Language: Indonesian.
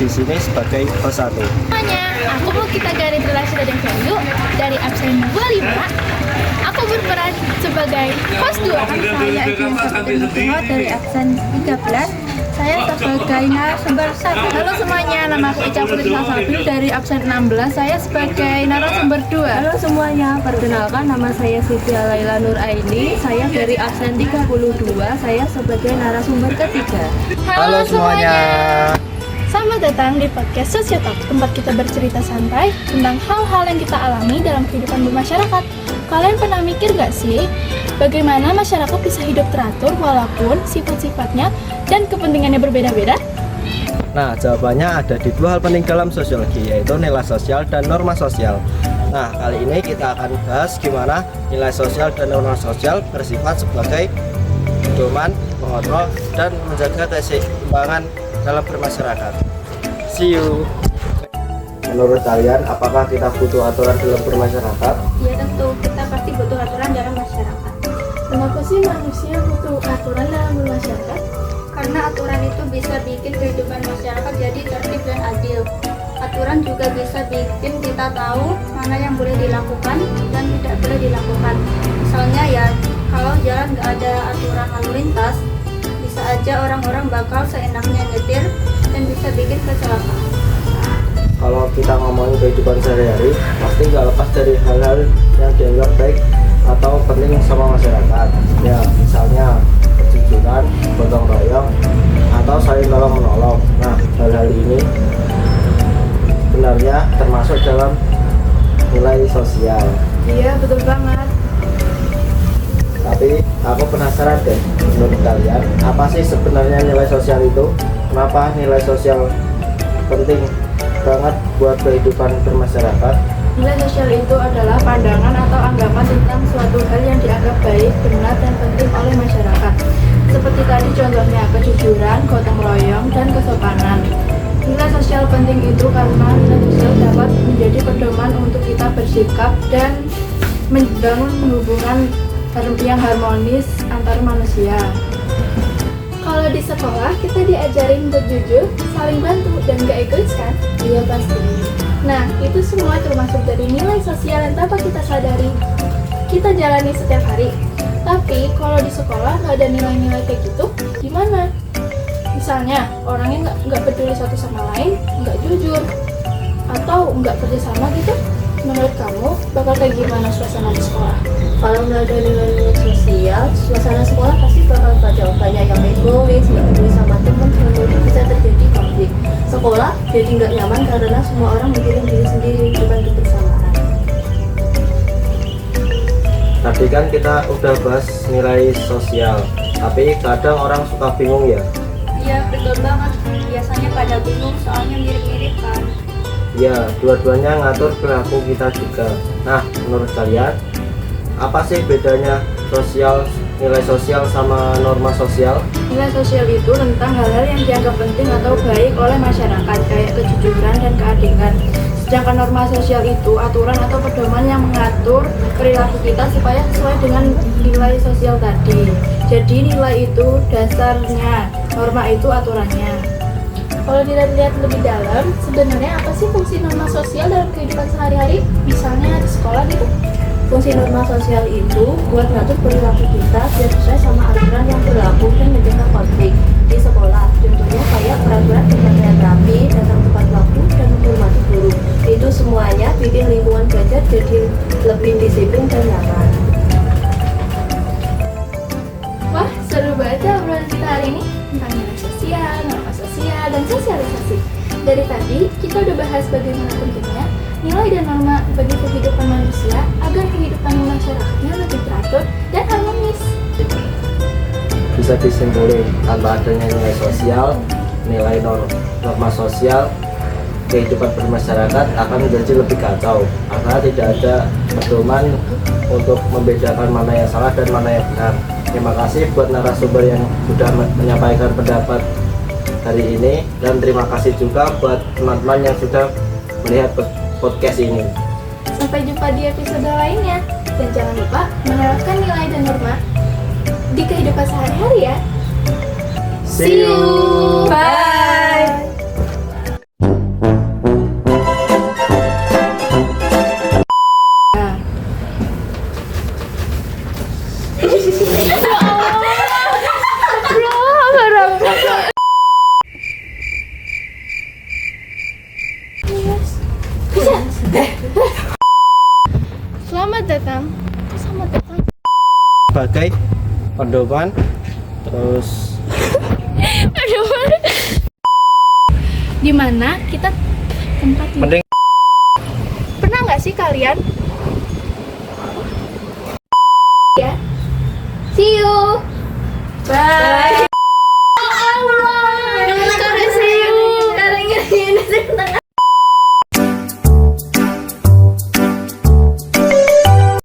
di sini sebagai host 1. Semuanya, aku mau kita garis relasi dan value dari absen 25. Aku berperan sebagai host 2. Saya Edwin Saputra dari absen 13. Saya sebagai narasumber 1. Halo semuanya, nama aku Ica Putri Salsabil dari absen 16. Saya sebagai narasumber 2. Halo semuanya, perkenalkan nama saya Siti Laila Nur Aini. Saya dari absen 32. Saya sebagai narasumber ketiga. Halo semuanya. Selamat datang di podcast Sosiotalk, tempat kita bercerita santai tentang hal-hal yang kita alami dalam kehidupan bermasyarakat. Kalian pernah mikir gak sih, bagaimana masyarakat bisa hidup teratur walaupun sifat-sifatnya dan kepentingannya berbeda-beda? Nah, jawabannya ada di dua hal penting dalam sosiologi, yaitu nilai sosial dan norma sosial. Nah, kali ini kita akan bahas gimana nilai sosial dan norma sosial bersifat sebagai pedoman, pengontrol, dan menjaga keseimbangan dalam bermasyarakat. See you. Menurut kalian, apakah kita butuh aturan dalam bermasyarakat? Ya tentu, kita pasti butuh aturan dalam masyarakat. Kenapa sih manusia butuh aturan dalam bermasyarakat? Karena aturan itu bisa bikin kehidupan masyarakat jadi tertib dan adil. Aturan juga bisa bikin kita tahu mana yang boleh dilakukan dan tidak boleh dilakukan. Misalnya ya, kalau jalan nggak ada aturan lalu lintas, bisa aja orang-orang bakal seenaknya nyetir dan bisa bikin kecelakaan. Kalau kita ngomongin kehidupan sehari-hari, pasti nggak lepas dari hal-hal yang dianggap baik atau penting sama masyarakat. Ya, misalnya kejujuran, gotong royong, atau saling tolong menolong. Nah, hal-hal ini sebenarnya termasuk dalam nilai sosial. Iya, betul banget. Tapi aku penasaran deh, menurut kalian apa sih sebenarnya nilai sosial itu? Kenapa nilai sosial penting banget buat kehidupan bermasyarakat? Nilai sosial itu adalah pandangan atau anggapan tentang suatu hal yang dianggap baik, benar, dan penting oleh masyarakat. Seperti tadi contohnya kejujuran, gotong royong, dan kesopanan. Nilai sosial penting itu karena nilai sosial dapat menjadi pedoman untuk kita bersikap dan membangun hubungan yang harmonis antar manusia. Kalau di sekolah kita diajarin untuk jujur, saling bantu, dan gak egois kan? Iya pasti. Nah, itu semua termasuk dari nilai sosial yang tanpa kita sadari kita jalani setiap hari. Tapi kalau di sekolah nggak ada nilai-nilai kayak gitu, gimana? Misalnya orangnya nggak peduli satu sama lain, nggak jujur, atau nggak kerjasama gitu. Menurut kamu bakal kayak gimana suasana di sekolah? Kalau nggak ada nilai-nilai sosial, suasana sekolah pasti bakal banyak yang egois, nggak peduli sama teman, kemudian bisa terjadi konflik. Sekolah jadi nggak nyaman karena semua orang mikirin diri sendiri, bukan kebersamaan. Tadi kan kita udah bahas nilai sosial, tapi kadang orang suka bingung ya. Iya betul banget, biasanya pada bingung soalnya mirip-mirip kan. Ya, dua-duanya ngatur perilaku kita juga. Nah, menurut kalian apa sih bedanya nilai sosial sama norma sosial? Nilai sosial itu tentang hal-hal yang dianggap penting atau baik oleh masyarakat, kayak kejujuran dan keadilan. Sedangkan norma sosial itu aturan atau pedoman yang mengatur perilaku kita supaya sesuai dengan nilai sosial tadi. Jadi nilai itu dasarnya, norma itu aturannya. Kalau dilihat lebih dalam, sebenarnya apa sih fungsi norma sosial dalam kehidupan sehari-hari? Misalnya di sekolah gitu. Fungsi norma sosial itu buat ngatur perilaku kita biar sesuai sama aturan yang berlaku dan mencegah konflik di sekolah. Contohnya kayak peraturan berpakaian rapi, datang tepat waktu, dan menghormati guru. Itu semuanya bikin lingkungan belajar jadi lebih disiplin dan nyaman. Wah, seru banget ya obrolan kita hari ini tentang nilai sosial, norma sosial, dan sosialisasi. Dari tadi, kita udah bahas bagaimana pentingnya nilai dan norma bagi kehidupan manusia agar kehidupan masyarakatnya lebih teratur dan harmonis. Bisa disimpulkan, tanpa adanya nilai sosial, nilai norma sosial, kehidupan bermasyarakat akan menjadi lebih kacau karena tidak ada pedoman untuk membedakan mana yang salah dan mana yang benar. Terima kasih buat narasumber yang sudah menyampaikan pendapat hari ini, dan terima kasih juga buat teman-teman yang sudah melihat podcast ini. Sampai jumpa di episode lainnya, dan jangan lupa menerapkan nilai dan norma di kehidupan sehari-hari ya. See you. Bye. Tetang. Sama Tetang. sebagai pedoman, terus Di mana kita tempat mending pernah nggak sih kalian See you. bye